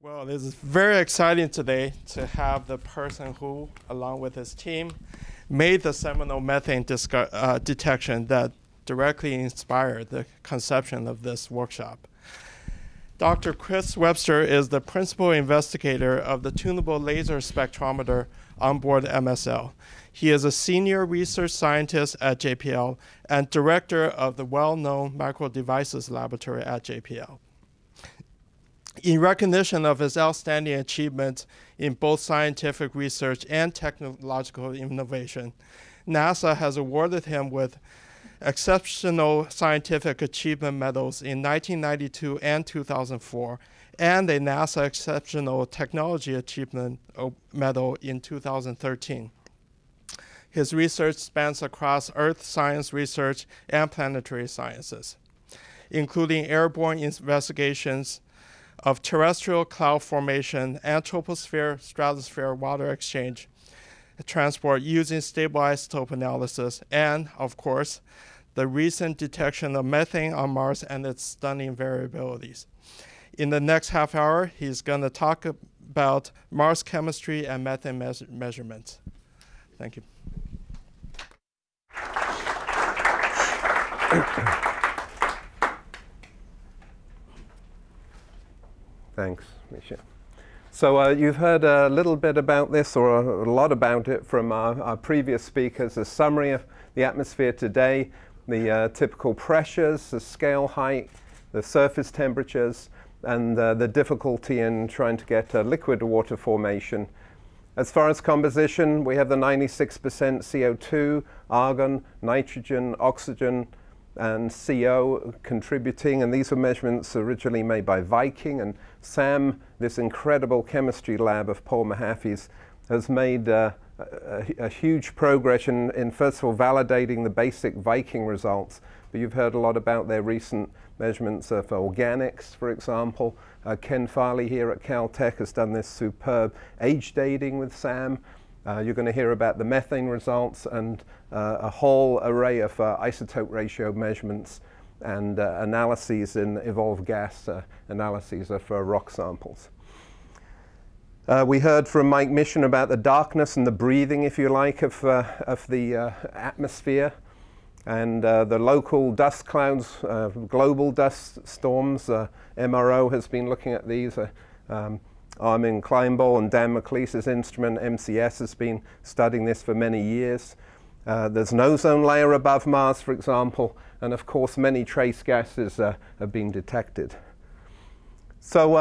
Well, it is very exciting today to have the person who, along with his team, made the seminal methane detection that directly inspired the conception of this workshop. Dr. Chris Webster is the principal investigator of the tunable laser spectrometer on board MSL. He is a senior research scientist at JPL and director of the well-known Micro Devices Laboratory at JPL. In recognition of his outstanding achievements in both scientific research and technological innovation, NASA has awarded him with Exceptional Scientific Achievement Medals in 1992 and 2004, and a NASA Exceptional Technology Achievement Medal in 2013. His research spans across Earth science research and planetary sciences, including airborne investigations of terrestrial cloud formation and troposphere-stratosphere water exchange transport using stable isotope analysis, and, of course, the recent detection of methane on Mars and its stunning variabilities. In the next half hour, he's going to talk about Mars chemistry and methane measurements. Thank you. Thanks, Misha. So you've heard a little bit about this, or a lot about it, from our previous speakers. A summary of the atmosphere today, the typical pressures, the scale height, the surface temperatures, and the difficulty in trying to get liquid water formation. As far as composition, we have the 96% CO2, argon, nitrogen, oxygen, and CO contributing, and these were measurements originally made by Viking, and Sam, this incredible chemistry lab of Paul Mahaffey's, has made a huge progress in first of all validating the basic Viking results, but you've heard a lot about their recent measurements of organics, for example. Ken Farley here at Caltech has done this superb age dating with Sam. You're going to hear about the methane results and a whole array of isotope ratio measurements and analyses in evolved gas analyses of rock samples. We heard from Mike Mission about the darkness and the breathing, if you like, of the atmosphere, and the local dust clouds, global dust storms. MRO has been looking at these. Armin Kleinball and Dan McLeese's instrument, MCS, has been studying this for many years. There's an ozone layer above Mars, for example, and of course many trace gases have been detected. So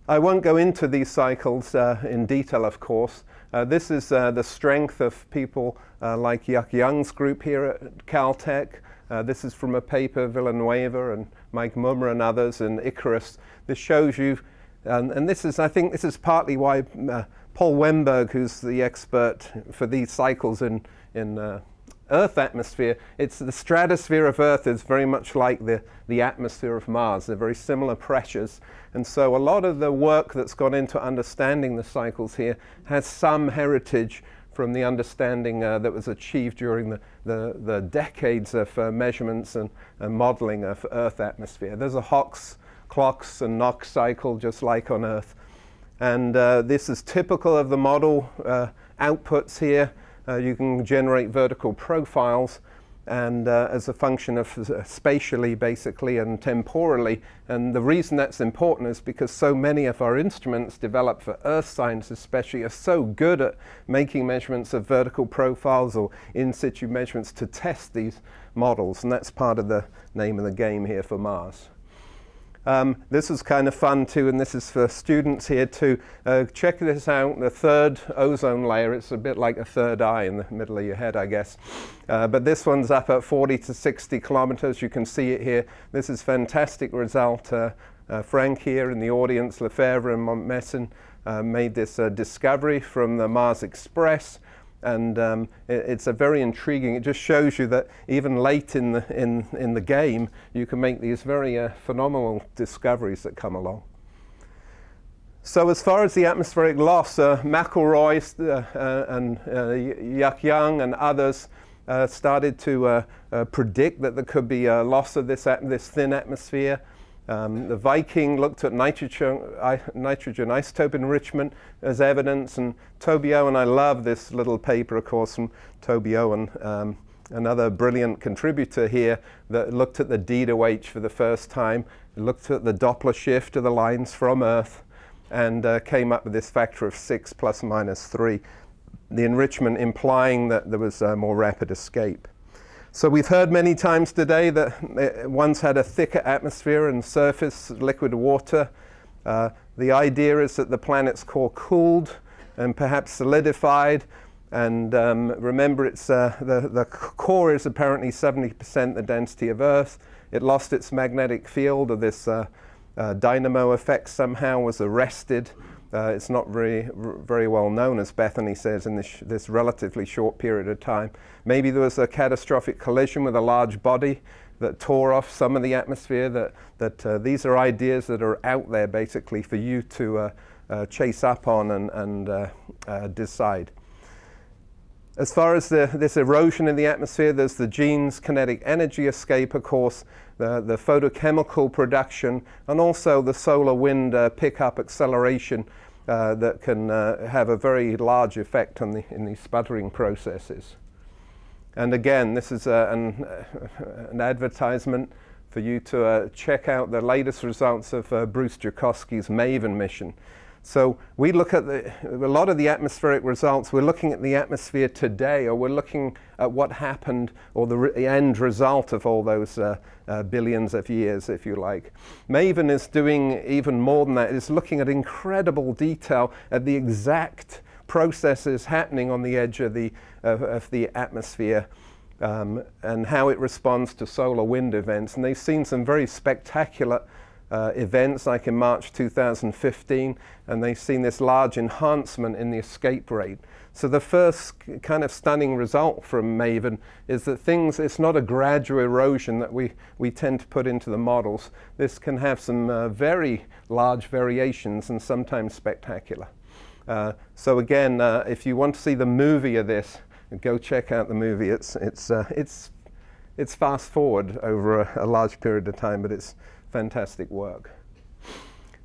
I won't go into these cycles in detail, of course. This is the strength of people like Yuck Young's group here at Caltech. This is from a paper, Villanueva and Mike Mummer and others, in Icarus. This shows you, and this is, I think this is partly why Paul Wemberg, who's the expert for these cycles in Earth atmosphere, it's the stratosphere of Earth is very much like the atmosphere of Mars. They're very similar pressures. And so a lot of the work that's gone into understanding the cycles here has some heritage from the understanding that was achieved during the decades of measurements and modeling of Earth atmosphere. There's a Hox, Clox, and Knox cycle, just like on Earth. And this is typical of the model outputs here. You can generate vertical profiles, and as a function of spatially, basically, and temporally. And the reason that's important is because so many of our instruments developed for Earth science especially are so good at making measurements of vertical profiles or in situ measurements to test these models, and that's part of the name of the game here for Mars. This is kind of fun too, and this is for students here too. Check this out, the third ozone layer. It's a bit like a third eye in the middle of your head, I guess. But this one's up at 40 to 60 kilometers. You can see it here. This is fantastic result. Frank here in the audience, Lefebvre and Montmesson, made this discovery from the Mars Express. And it's a very intriguing. It just shows you that even late in the game, you can make these very phenomenal discoveries that come along. So as far as the atmospheric loss, McElroy and Yuck Young and others started to predict that there could be a loss of this thin atmosphere. The Viking looked at nitrogen isotope enrichment as evidence, and Toby Owen, I love this little paper, of course, from Toby Owen, another brilliant contributor here, that looked at the D to H for the first time, looked at the Doppler shift of the lines from Earth, and came up with this factor of 6 plus minus 3, the enrichment implying that there was a more rapid escape. So we've heard many times today that it once had a thicker atmosphere and surface liquid water. The idea is that the planet's core cooled and perhaps solidified. And remember, it's, the core is apparently 70% the density of Earth. It lost its magnetic field, or this dynamo effect somehow was arrested. It's not very well known, as Bethany says, in this relatively short period of time. Maybe there was a catastrophic collision with a large body that tore off some of the atmosphere. These are ideas that are out there basically for you to chase up on and decide. As far as this erosion in the atmosphere, there's the genes, kinetic energy escape, of course, the photochemical production, and also the solar wind pickup acceleration that can have a very large effect on in these sputtering processes. And again, this is an advertisement for you to check out the latest results of Bruce Jakosky's Maven mission. So we look at a lot of the atmospheric results. We're looking at the atmosphere today, or we're looking at what happened, or the end result of all those billions of years, if you like. Maven is doing even more than that. It's looking at incredible detail at the exact processes happening on the edge of the atmosphere, and how it responds to solar wind events. And they've seen some very spectacular events, like in March 2015, and they've seen this large enhancement in the escape rate. So the first kind of stunning result from Maven is that it's not a gradual erosion that we tend to put into the models. This can have some very large variations, and sometimes spectacular. So again, if you want to see the movie of this, go check out the movie. It's fast forward over a large period of time, but it's fantastic work.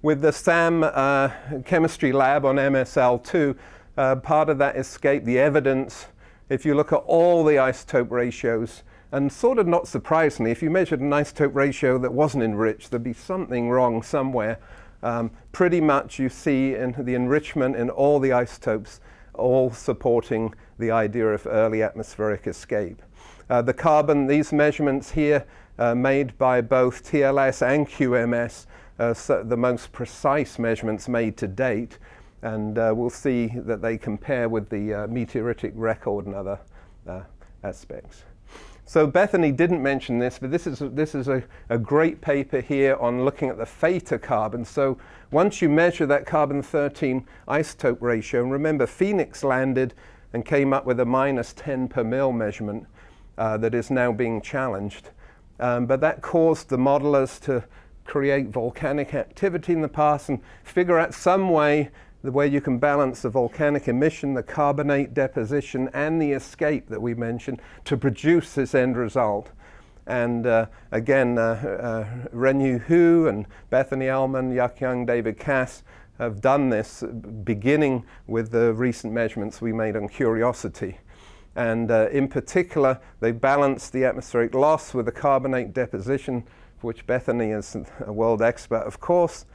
With the SAM chemistry lab on MSL2, part of that escape, the evidence, if you look at all the isotope ratios, and sort of not surprisingly, if you measured an isotope ratio that wasn't enriched, there'd be something wrong somewhere. Pretty much you see in the enrichment in all the isotopes, all supporting the idea of early atmospheric escape. The carbon, these measurements here, made by both TLS and QMS, the most precise measurements made to date, and we'll see that they compare with the meteoritic record and other aspects. So Bethany didn't mention this, but this is a great paper here on looking at the theta carbon. So once you measure that carbon-13 isotope ratio, and remember Phoenix landed and came up with a -10 per mil measurement that is now being challenged. But that caused the modelers to create volcanic activity in the past and figure out some way where you can balance the volcanic emission, the carbonate deposition, and the escape that we mentioned to produce this end result. And again, Renyu Hu and Bethany Ellman, Yuck Young, David Cass have done this, beginning with the recent measurements we made on Curiosity. And in particular, they balanced the atmospheric loss with the carbonate deposition, for which Bethany is a world expert, of course.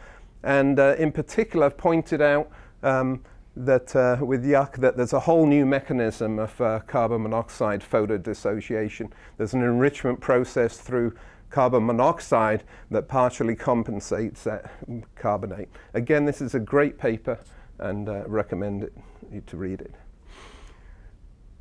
And in particular, pointed out that with Yuck, that there's a whole new mechanism of carbon monoxide photodissociation. There's an enrichment process through carbon monoxide that partially compensates that carbonate. Again, this is a great paper, and recommend you to read it.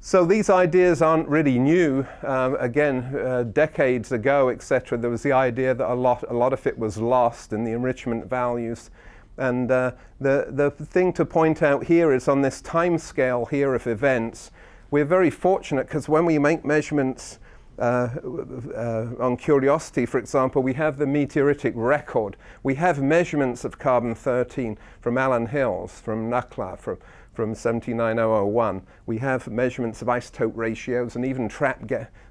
So these ideas aren't really new. Again, decades ago, etc., there was the idea that a lot of it was lost in the enrichment values. And the thing to point out here is on this time scale here of events, we're very fortunate because when we make measurements on Curiosity, for example, we have the meteoritic record. We have measurements of carbon-13 from Allen Hills, from Nucla, from 79001. We have measurements of isotope ratios and even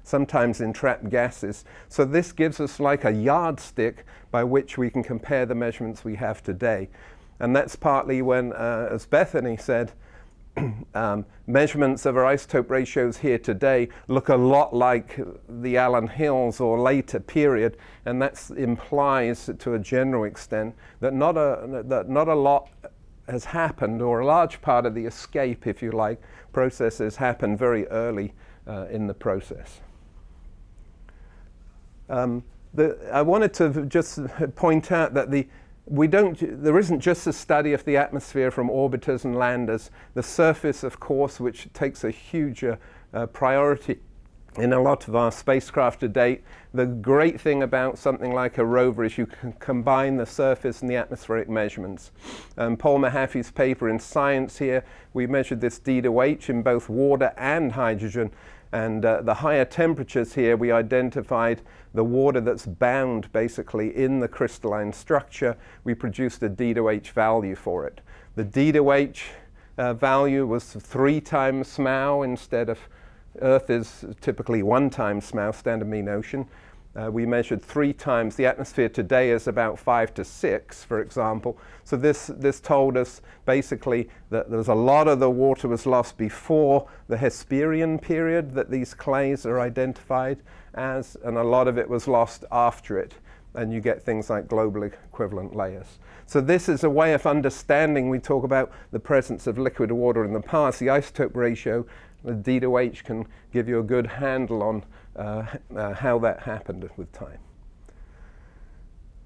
sometimes in trapped gases. So this gives us like a yardstick by which we can compare the measurements we have today. And that's partly when, as Bethany said, measurements of our isotope ratios here today look a lot like the Allen Hills or later period, and that implies to a general extent that not a lot has happened, or a large part of the escape, if you like, processes happen very early in the process. I wanted to just point out that there isn't just a study of the atmosphere from orbiters and landers. The surface, of course, which takes a huge priority in a lot of our spacecraft to date. The great thing about something like a rover is you can combine the surface and the atmospheric measurements. Paul Mahaffey's paper in Science here, we measured this D to H in both water and hydrogen. And the higher temperatures here, we identified the water that's bound basically in the crystalline structure. We produced a D to H value for it. The D to H value was 3 times SMAU instead of Earth is typically 1 time SMAU, standard mean ocean. We measured 3 times. The atmosphere today is about 5 to 6, for example. So this told us basically that there was a lot of the water was lost before the Hesperian period that these clays are identified as, and a lot of it was lost after it. And you get things like global equivalent layers. So this is a way of understanding. We talk about the presence of liquid water in the past. The isotope ratio, the D to H, can give you a good handle on how that happened with time.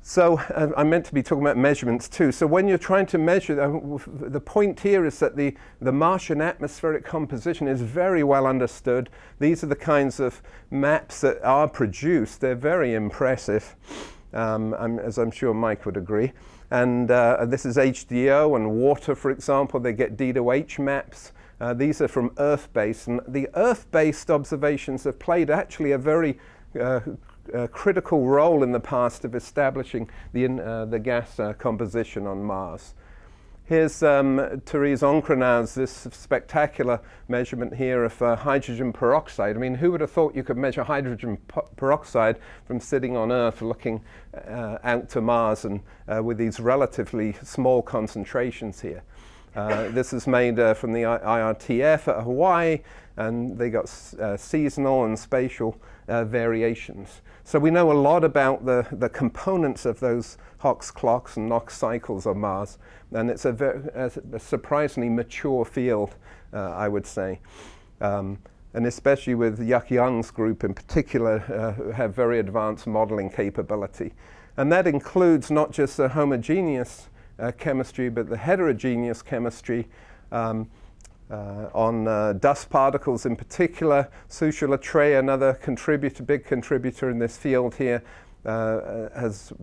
So I'm meant to be talking about measurements too. So when you're trying to measure, the point here is that the Martian atmospheric composition is very well understood. These are the kinds of maps that are produced. They're very impressive, as I'm sure Mike would agree. And this is HDO and water, for example. They get D to H maps. These are from Earth-based, and the Earth-based observations have played actually a very critical role in the past of establishing the gas composition on Mars. Here's Therese Encrenaz, this spectacular measurement here of hydrogen peroxide. I mean, who would have thought you could measure hydrogen peroxide from sitting on Earth looking out to Mars, and with these relatively small concentrations here. This is made from the IRTF at Hawaii, and they got seasonal and spatial variations. So we know a lot about the components of those Hox clocks and Knox cycles on Mars, and it's a surprisingly mature field, I would say. And especially with Yuck Young's group in particular, who have very advanced modeling capability. And that includes not just the homogeneous chemistry, but the heterogeneous chemistry on dust particles in particular. Susha Latreille, another contributor, big contributor in this field here, has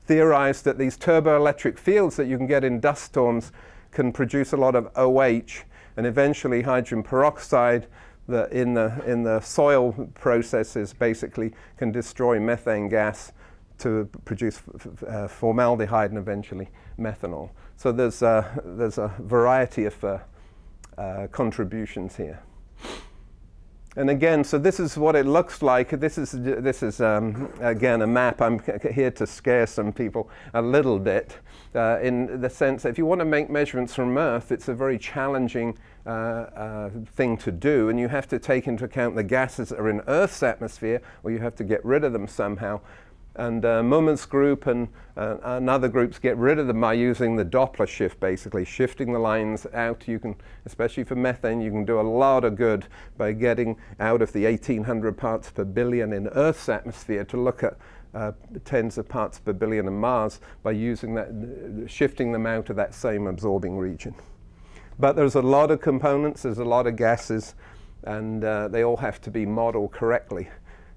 theorized that these turboelectric fields that you can get in dust storms can produce a lot of OH, and eventually hydrogen peroxide that in the soil processes basically can destroy methane gas to produce formaldehyde and eventually methanol. So there's a variety of contributions here. And again, so this is what it looks like. This is again a map. I'm here to scare some people a little bit, in the sense that if you want to make measurements from Earth, it's a very challenging thing to do, and you have to take into account the gases that are in Earth's atmosphere, or you have to get rid of them somehow. And Mummen's group and other groups get rid of them by using the Doppler shift, basically shifting the lines out. You can, especially for methane, you can do a lot of good by getting out of the 1800 parts per billion in Earth's atmosphere to look at tens of parts per billion in Mars by using that, shifting them out of that same absorbing region. But there's a lot of components, there's a lot of gases, and they all have to be modeled correctly.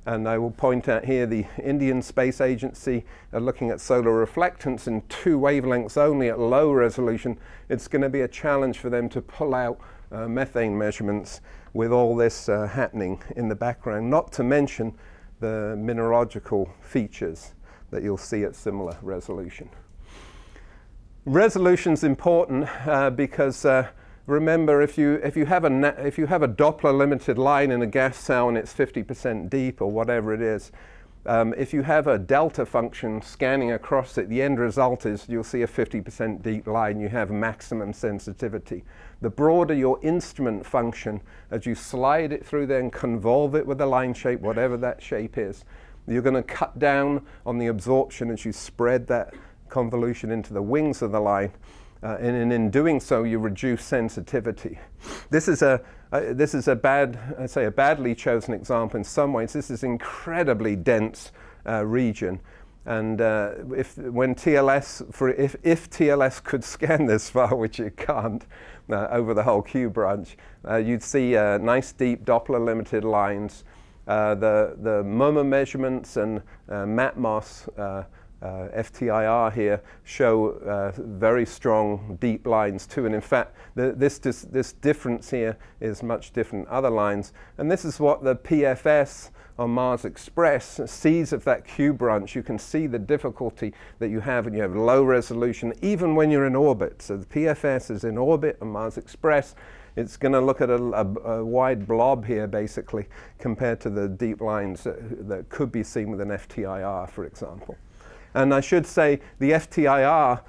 And I will point out here the Indian Space Agency are looking at solar reflectance in 2 wavelengths only at low resolution. It's going to be a challenge for them to pull out methane measurements with all this happening in the background, not to mention the mineralogical features that you'll see at similar resolution. Resolution's important because remember, if you have a Doppler limited line in a gas cell and it's 50% deep or whatever it is, if you have a delta function scanning across it, the end result is you'll see a 50% deep line. You have maximum sensitivity. The broader your instrument function, as you slide it through there and convolve it with a line shape, whatever that shape is, you're going to cut down on the absorption as you spread that convolution into the wings of the line. And in doing so, you reduce sensitivity. This is a badly chosen example in some ways. This is incredibly dense region, and if TLS could scan this far, which it can't, over the whole Q branch, you'd see nice deep Doppler limited lines. The MoMA measurements and MATMOS FTIR here show very strong deep lines too, and in fact this difference here is much different than other lines, and this is what the PFS on Mars Express sees of that Q branch. You can see the difficulty that you have when you have low resolution even when you're in orbit. So the PFS is in orbit on Mars Express. It's going to look at a wide blob here basically compared to the deep lines that could be seen with an FTIR, for example. And I should say the FTIR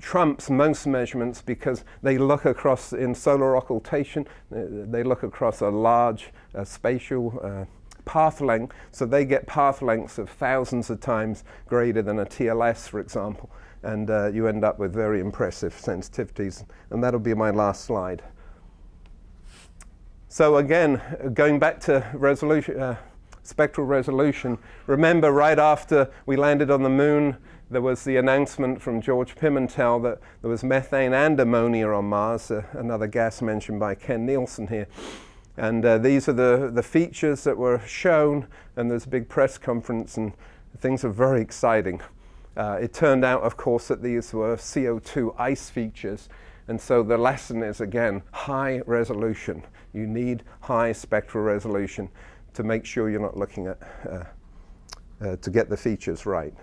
trumps most measurements because they look across, in solar occultation, they look across a large spatial path length, so they get path lengths of thousands of times greater than a TLS, for example, and you end up with very impressive sensitivities, and that'll be my last slide. So again, going back to resolution, spectral resolution. Remember, right after we landed on the moon, there was the announcement from George Pimentel that there was methane and ammonia on Mars, another gas mentioned by Ken Nielsen here. And these are the features that were shown, and there's a big press conference, and things are very exciting. It turned out, of course, that these were CO2 ice features, and so the lesson is, again, high resolution. You need high spectral resolution to make sure you're not looking at, to get the features right.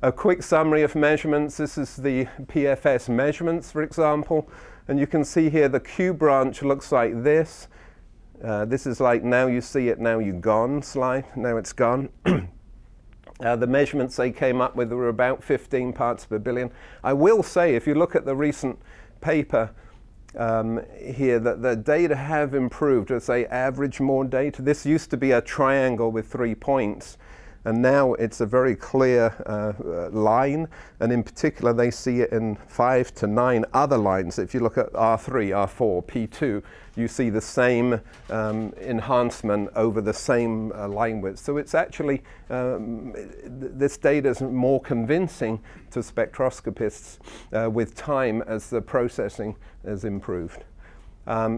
A quick summary of measurements. This is the PFS measurements, for example, and you can see here the Q branch looks like this. This is like now you see it, now you're gone slide, now it's gone. The measurements they came up with were about 15 parts per billion. I will say, if you look at the recent paper, here that the data have improved as they average more data. This used to be a triangle with 3 points, and now it's a very clear line, and in particular they see it in 5 to 9 other lines. If you look at R3, R4, P2, you see the same enhancement over the same line width. So it's actually, this data is more convincing to spectroscopists with time as the processing has improved.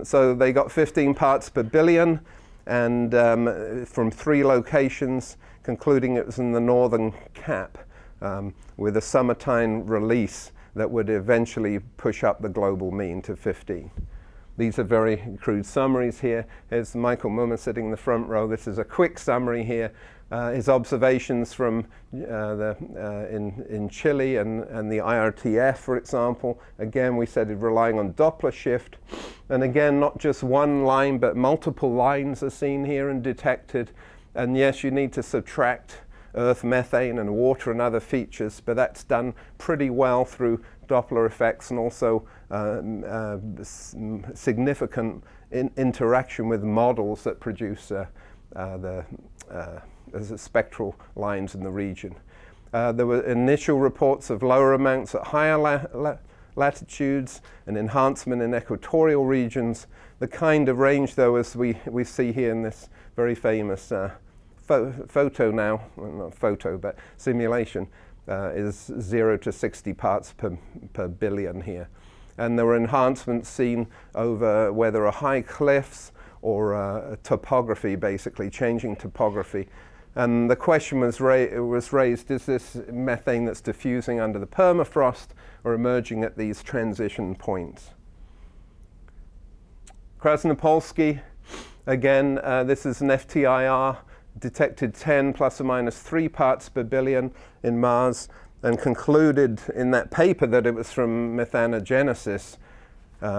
So they got 15 parts per billion, and from 3 locations, concluding it was in the northern cap, with a summertime release that would eventually push up the global mean to 15. These are very crude summaries here. Here's Michael Mummer sitting in the front row. This is a quick summary here. His observations from in Chile and the IRTF, for example. Again, we said relying on Doppler shift. And again, not just one line, but multiple lines are seen here and detected. And yes, you need to subtract Earth methane and water and other features, but that's done pretty well through Doppler effects and also significant interaction with models that produce the spectral lines in the region. There were initial reports of lower amounts at higher latitudes and enhancement in equatorial regions. The kind of range, though, as we see here in this very famous photo now, well, not photo, but simulation, is 0 to 60 parts per billion here. And there were enhancements seen over where there are high cliffs or topography, basically, changing topography. And the question was raised, is this methane that's diffusing under the permafrost or emerging at these transition points? Krasnopolsky, again, this is an FTIR, detected 10 plus or minus 3 parts per billion in Mars. and concluded in that paper that it was from methanogenesis,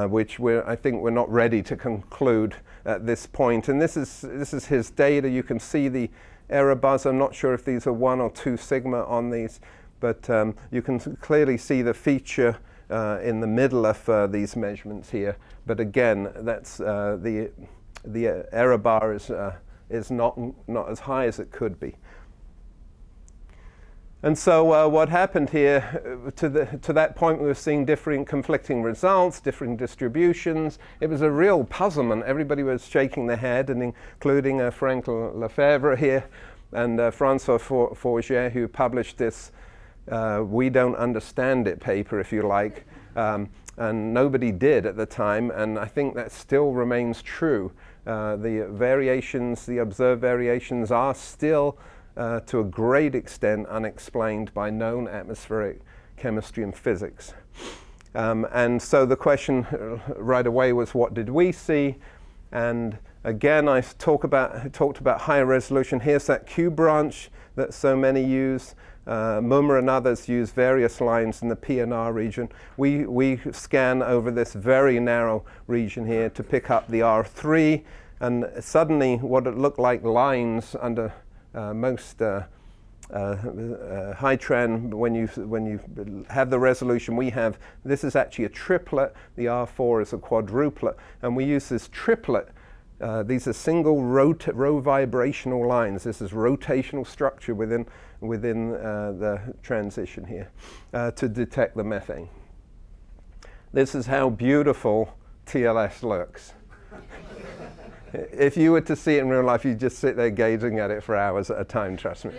which I think we're not ready to conclude at this point. And this is his data. You can see the error bars. I'm not sure if these are 1 or 2 sigma on these, but you can clearly see the feature in the middle of these measurements here. But again, that's the error bar is not as high as it could be. And so what happened here, to that point we were seeing differing conflicting results, differing distributions. It was a real puzzlement. Everybody was shaking their head, and including Frank Lefebvre here and Francois Forget, who published this "We Don't Understand It" paper, if you like. And nobody did at the time, and I think that still remains true. The variations, the observed variations, are still to a great extent unexplained by known atmospheric chemistry and physics. And so the question right away was, what did we see? And again, I talked about higher resolution. Here's that Q branch that so many use. Mummer and others use various lines in the PNR region. We scan over this very narrow region here to pick up the R3, and suddenly what it looked like lines under most high-tran, when you have the resolution we have, this is actually a triplet, the R4 is a quadruplet, and we use this triplet. These are single row vibrational lines. This is rotational structure within the transition here to detect the methane. This is how beautiful TLS looks. If you were to see it in real life, you'd just sit there gazing at it for hours at a time, trust me.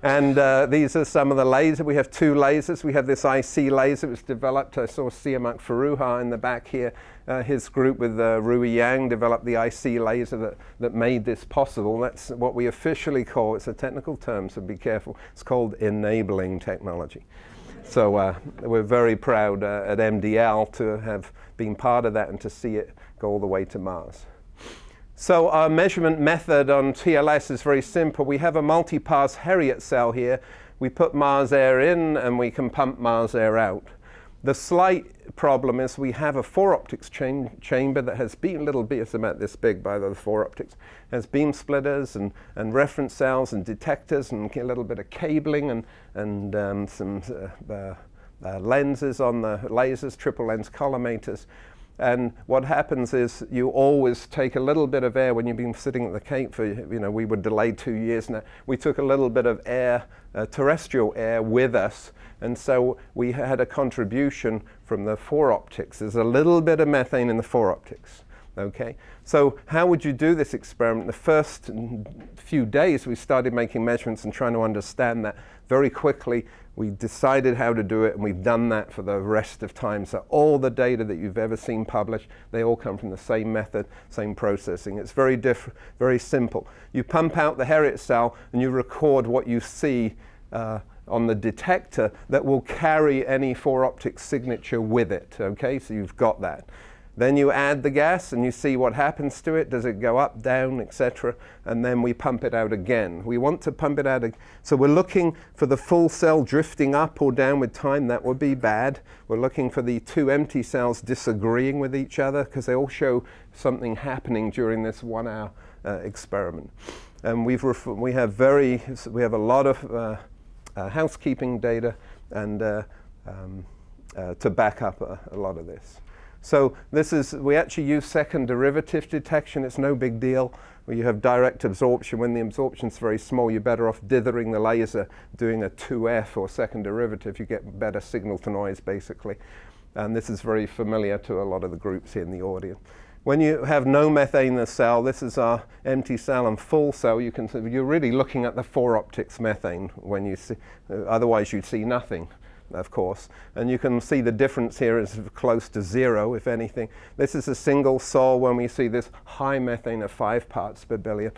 And these are some of the lasers. We have 2 lasers. We have this IC laser that was developed. I saw Siamak Faruha in the back here. His group with Rui Yang developed the IC laser that made this possible. That's what we officially call, it's a technical term, so be careful. It's called enabling technology. So we're very proud at MDL to have been part of that and to see it go all the way to Mars. So our measurement method on TLS is very simple. We have a multi-pass Harriot cell here. We put Mars air in and we can pump Mars air out. The slight problem is we have a 4-optics chamber that has beam, little beams, it's about this big by the 4-optics, has beam splitters and reference cells and detectors and a little bit of cabling and some lenses on the lasers, triple lens collimators. And what happens is you always take a little bit of air when you've been sitting at the Cape for, we were delayed 2 years now. We took a little bit of air, terrestrial air with us. And so we had a contribution from the 4-optics. There's a little bit of methane in the 4-optics. Okay, so how would you do this experiment? The first few days we started making measurements and trying to understand that. Very quickly we decided how to do it, and we've done that for the rest of time. So all the data that you've ever seen published, they all come from the same method, same processing. It's very simple. You pump out the Harriot cell and you record what you see on the detector that will carry any 4-optic signature with it. Okay, so you've got that. Then you add the gas and you see what happens to it. Does it go up, down, etc.? And then we pump it out again. We want to pump it out. So we're looking for the full cell drifting up or down with time. That would be bad. We're looking for the 2 empty cells disagreeing with each other because they all show something happening during this 1-hour experiment. And we have a lot of housekeeping data and to back up a lot of this. So we actually use second derivative detection. It's no big deal. When you have direct absorption, when the absorption's very small, you're better off dithering the laser, doing a 2F or second derivative. You get better signal to noise, basically. And this is very familiar to a lot of the groups here in the audience. When you have no methane in the cell, this is our empty cell and full cell. You're really looking at the 4-optics methane when you see, otherwise you'd see nothing, of course. And you can see the difference here is close to 0, if anything. This is a single sol when we see this high methane of 5 parts per billion,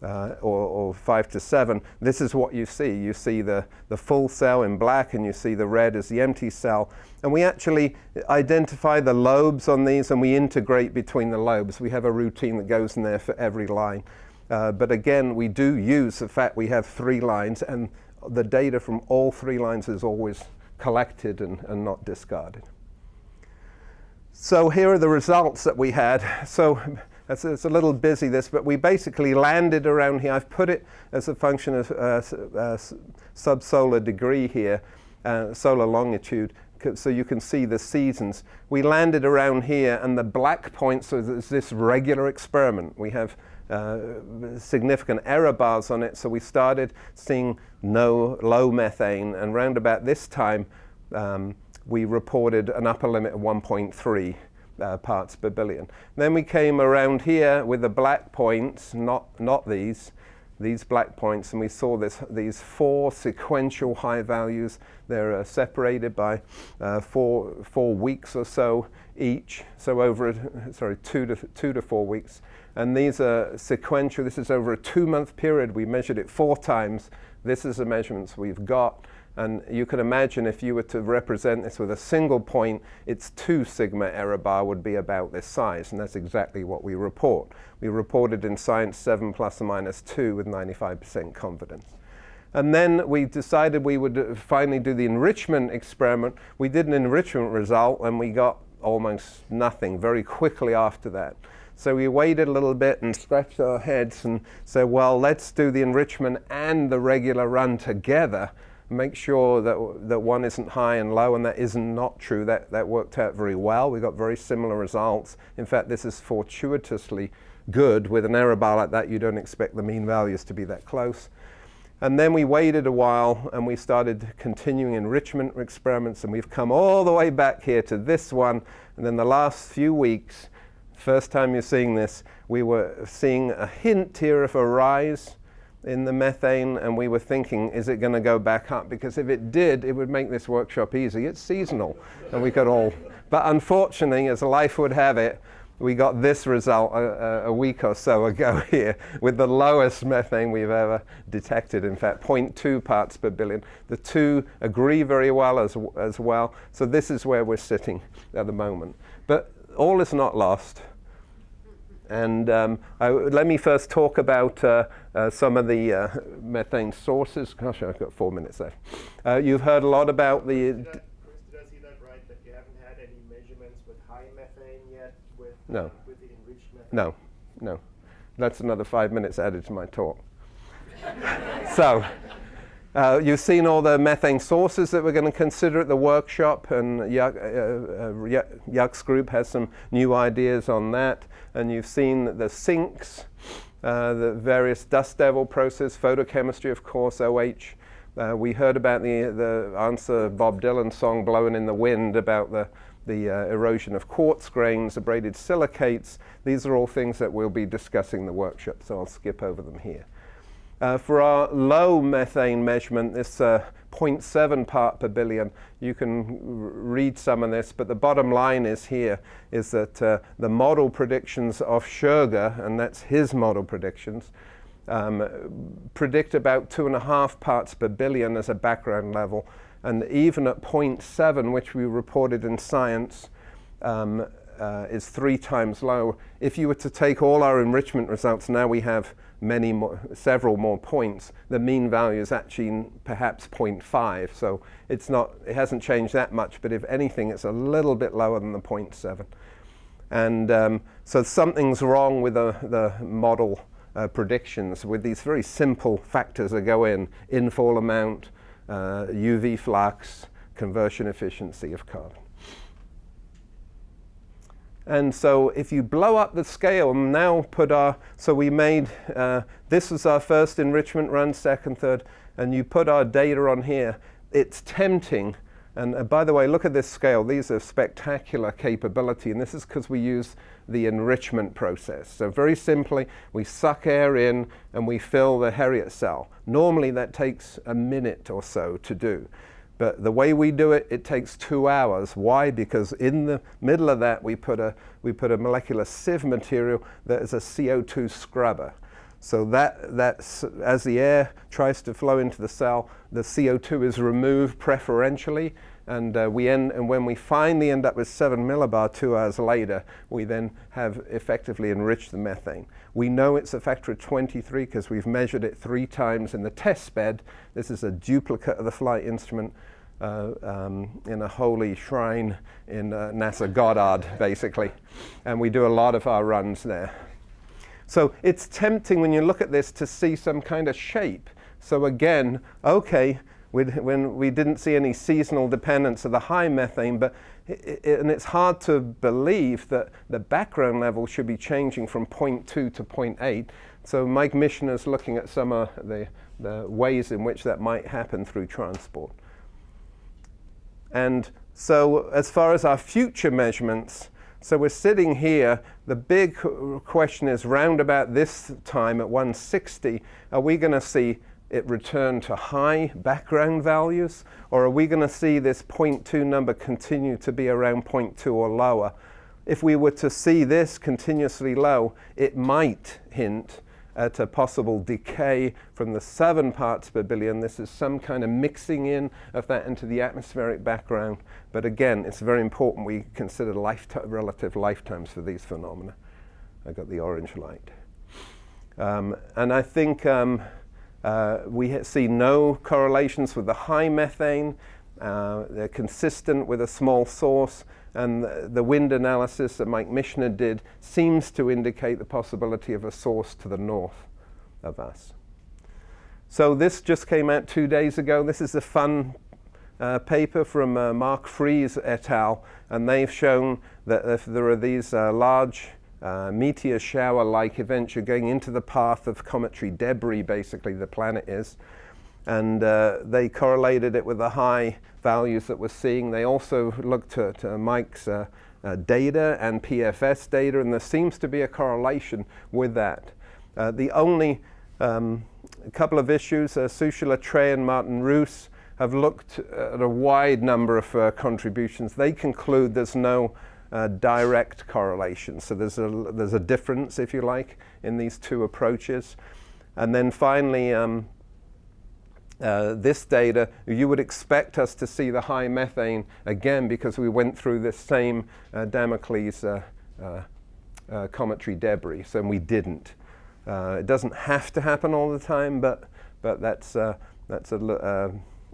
or 5 to 7. This is what you see. You see the full cell in black, and you see the red as the empty cell. And we actually identify the lobes on these, and we integrate between the lobes. We have a routine that goes in there for every line. But again, we do use the fact we have 3 lines, and the data from all 3 lines is always collected and not discarded. So here are the results that we had. So it's a little busy this, but we basically landed around here. I've put it as a function of subsolar degree here, solar longitude, so you can see the seasons. We landed around here, and the black points are this regular experiment. We have significant error bars on it, so we started seeing low methane, and round about this time we reported an upper limit of 1.3 parts per billion. Then we came around here with the black points, not these black points, and we saw these 4 sequential high values. They're separated by 4 weeks or so each, so over 2 to 4 weeks. And these are sequential. This is over a 2-month period. We measured it 4 times. This is the measurements we've got. And you can imagine if you were to represent this with a single point, its 2 sigma error bar would be about this size, and that's exactly what we report. We reported in Science 7 ± 2 with 95% confidence. And then we decided we would finally do the enrichment experiment. We did an enrichment result, and we got almost nothing very quickly after that. So we waited a little bit and scratched our heads and said, well, let's do the enrichment and the regular run together. Make sure that one isn't high and low, and that isn't not true. That worked out very well. We got very similar results. In fact, this is fortuitously good. With an error bar like that, you don't expect the mean values to be that close. And then we waited a while, and we started continuing enrichment experiments, and we've come all the way back here to this one. And then the last few weeks, first time you're seeing this, we were seeing a hint here of a rise in the methane, and we were thinking, is it going to go back up? Because if it did, it would make this workshop easy. It's seasonal, and we could all. But unfortunately, as life would have it, we got this result a week or so ago here with the lowest methane we've ever detected. In fact, 0.2 parts per billion. The 2 agree very well as well. So this is where we're sitting at the moment. But all is not lost. And let me first talk about some of the methane sources. Gosh, I've got 4 minutes left. You've heard a lot about the... Did I see that right, that you haven't had any measurements with high methane yet with the enriched methane? No. That's another 5 minutes added to my talk. So, you've seen all the methane sources that we're going to consider at the workshop, and Yuck's group has some new ideas on that. And you've seen the sinks, the various dust devil process, photochemistry, of course, OH. We heard about the answer Bob Dylan song, Blowing in the Wind, about the erosion of quartz grains, abraded silicates. These are all things that we'll be discussing in the workshop, so I'll skip over them here. For our low methane measurement, this 0.7 part per billion, you can read some of this, but the bottom line is here, is that the model predictions of Sugar, and that's his model predictions, predict about 2.5 parts per billion as a background level, and even at 0.7, which we reported in Science, is 3 times lower. If you were to take all our enrichment results, now we have several more points, the mean value is actually perhaps 0.5, so it hasn't changed that much, but if anything, it's a little bit lower than the 0.7. And so something's wrong with the model predictions with these very simple factors that go in: infall amount, UV flux, conversion efficiency of carbon. And so if you blow up the scale, and now so we made, this was our first enrichment run, second, third, and you put our data on here, it's tempting. And by the way, look at this scale. These are spectacular capability, and this is because we use the enrichment process. So very simply, we suck air in and we fill the Harriot cell. Normally that takes a minute or so to do. But the way we do it, it takes 2 hours. Why? Because in the middle of that, we put a molecular sieve material that is a CO2 scrubber. So that's as the air tries to flow into the cell, the CO2 is removed preferentially, and when we finally end up with 7 millibar 2 hours later, we then have effectively enriched the methane. We know it's a factor of 23 because we've measured it 3 times in the test bed. This is a duplicate of the flight instrument in a holy shrine in NASA Goddard, basically. And we do a lot of our runs there. So it's tempting when you look at this to see some kind of shape. So again, okay, when we didn't see any seasonal dependence of the high methane, but and it's hard to believe that the background level should be changing from 0.2 to 0.8. So Mike Michener's looking at some of the ways in which that might happen through transport. And so as far as our future measurements, so we're sitting here, the big question is round about this time at 160, are we going to see it return to high background values, or are we going to see this 0.2 number continue to be around 0.2 or lower? If we were to see this continuously low, it might hint at a possible decay from the 7 parts per billion. This is some kind of mixing in of that into the atmospheric background. But again, it's very important we consider relative lifetimes for these phenomena. I got the orange light. And I think we see no correlations with the high methane. They're consistent with a small source. And the wind analysis that Mike Michener did seems to indicate the possibility of a source to the north of us. So this just came out 2 days ago. This is a fun paper from Mark Fries et al. And they've shown that if there are these large meteor shower-like events, you're going into the path of cometary debris, basically, the planet is. And they correlated it with the high values that we're seeing. They also looked at Mike's data and PFS data, and there seems to be a correlation with that. The only couple of issues, Sushila Trey and Martin Roos have looked at a wide number of contributions. They conclude there's no direct correlation. So there's a difference, if you like, in these two approaches. And then finally, this data, you would expect us to see the high methane again because we went through this same Damocles cometary debris, so we didn't. It doesn't have to happen all the time, but that's a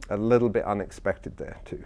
little bit unexpected there too.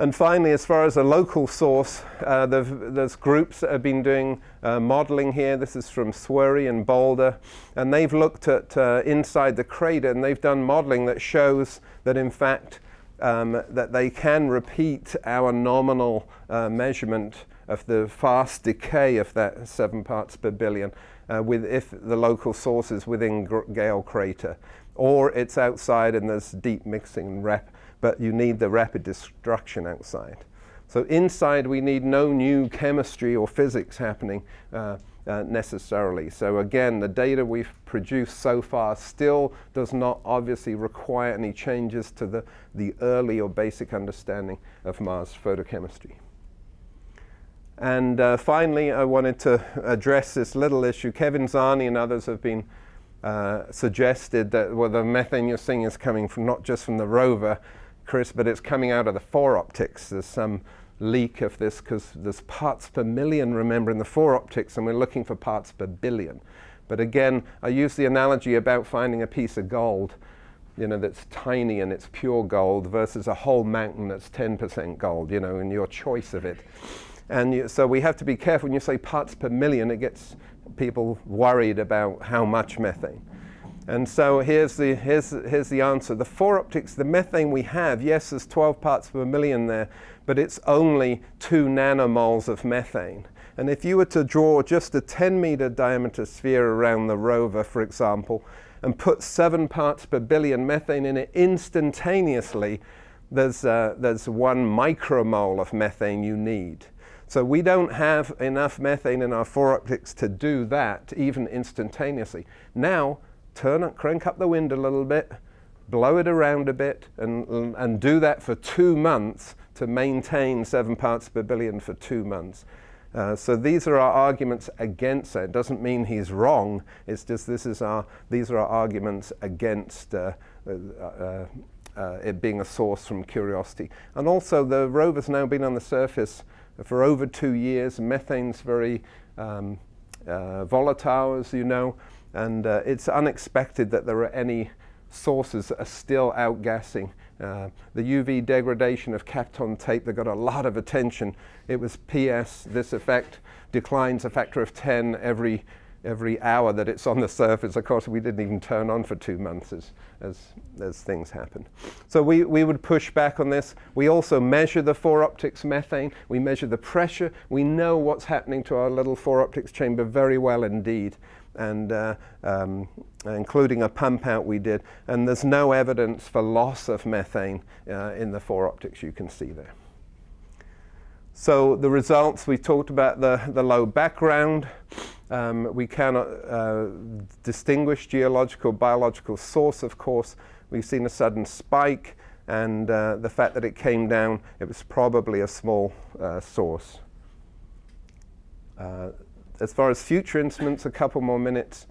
And finally, as far as a local source, there's groups that have been doing modeling here. This is from Swery and Boulder. And they've looked at inside the crater, and they've done modeling that shows that, in fact, that they can repeat our nominal measurement of the fast decay of that 7 parts per billion if the local source is within Gale crater. Or it's outside and there's deep mixing and but you need the rapid destruction outside. So inside we need no new chemistry or physics happening necessarily. So again, the data we've produced so far still does not obviously require any changes to the early or basic understanding of Mars photochemistry. And finally, I wanted to address this little issue. Kevin Zarni and others have been suggested that the methane you're seeing is coming from not just from the rover, Chris, but it's coming out of the 4 optics. There's some leak of this because there's parts per million, remember, in the 4 optics, and we're looking for parts per billion. But again, I use the analogy about finding a piece of gold, that's tiny and it's pure gold versus a whole mountain that's 10% gold, and your choice of it. And so we have to be careful when you say parts per million, it gets people worried about how much methane. And so here's the answer. The 4 optics, the methane we have, yes, there's 12 parts per million there, but it's only 2 nanomoles of methane. And if you were to draw just a 10-meter diameter sphere around the rover, for example, and put 7 parts per billion methane in it instantaneously, there's 1 micromole of methane you need. So we don't have enough methane in our 4 optics to do that, even instantaneously. Now, crank up the wind a little bit, blow it around a bit, and do that for 2 months to maintain 7 parts per billion for 2 months. So these are our arguments against it. It doesn't mean he's wrong. It's just these are our arguments against it being a source from curiosity. And also the rover's now been on the surface for over 2 years. Methane's very volatile, as you know, and it's unexpected that there are any sources that are still outgassing. The UV degradation of Kapton tape that got a lot of attention. It was PS, this effect declines a factor of 10 every hour that it's on the surface. Of course, we didn't even turn on for 2 months as things happened. So we would push back on this. We also measure the 4-optics methane. We measure the pressure. We know what's happening to our little 4-optics chamber very well indeed, and including a pump out we did. And there's no evidence for loss of methane in the 4-optics you can see there. So the results, we talked about the low background. We cannot distinguish geological, biological source, of course. We've seen a sudden spike, and the fact that it came down, it was probably a small source. As far as future instruments, a couple more minutes.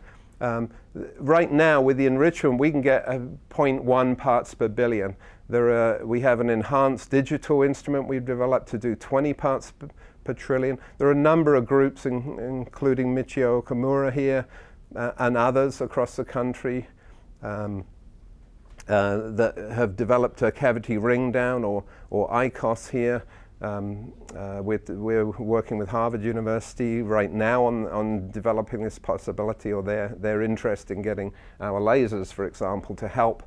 Right now, with the enrichment, we can get 0.1 parts per billion. We have an enhanced digital instrument we've developed to do 20 parts per trillion. There are a number of groups, including Michio Okamura here, and others across the country, that have developed a cavity ring down or ICOS here. We're working with Harvard University right now on developing this possibility, or their interest in getting our lasers, for example, to help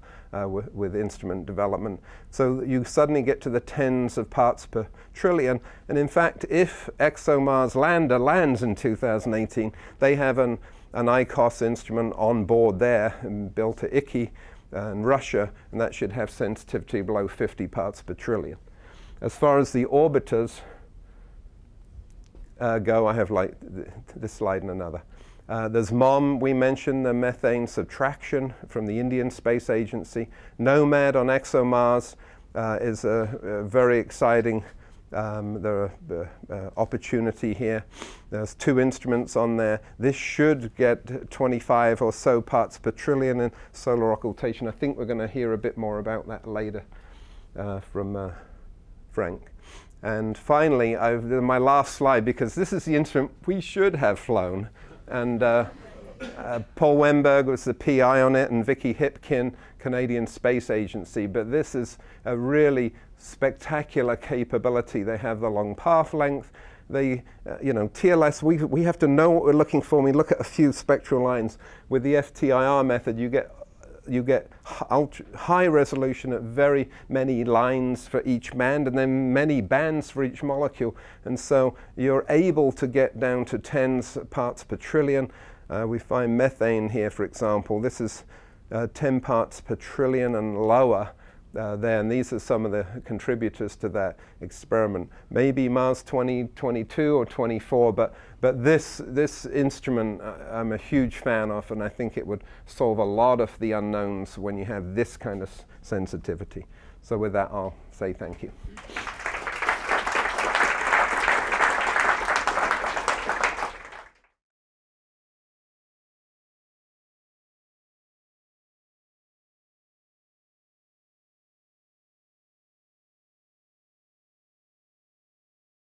with instrument development. So you suddenly get to the tens of parts per trillion. And in fact, if ExoMars lander lands in 2018, they have an ICOS instrument on board there and built at IKI in Russia, and that should have sensitivity below 50 parts per trillion. As far as the orbiters go, I have like this slide and another. There's MOM, we mentioned the methane subtraction from the Indian Space Agency. NOMAD on ExoMars is a very exciting opportunity here. There's 2 instruments on there. This should get 25 or so parts per trillion in solar occultation. I think we're going to hear a bit more about that later from Frank. And finally, my last slide, because this is the instrument we should have flown. And Paul Wemberg was the PI on it, and Vicky Hipkin, Canadian Space Agency. But this is a really spectacular capability. They have the long path length. They, TLS, we have to know what we're looking for. We look at a few spectral lines. With the FTIR method, you get high resolution at very many lines for each band, and then many bands for each molecule. And so you're able to get down to tens parts per trillion. We find methane here, for example. This is 10 parts per trillion and lower there. And these are some of the contributors to that experiment. Maybe Mars 2022 or 24, but this instrument I'm a huge fan of, and I think it would solve a lot of the unknowns when you have this kind of sensitivity. So with that, I'll say thank you.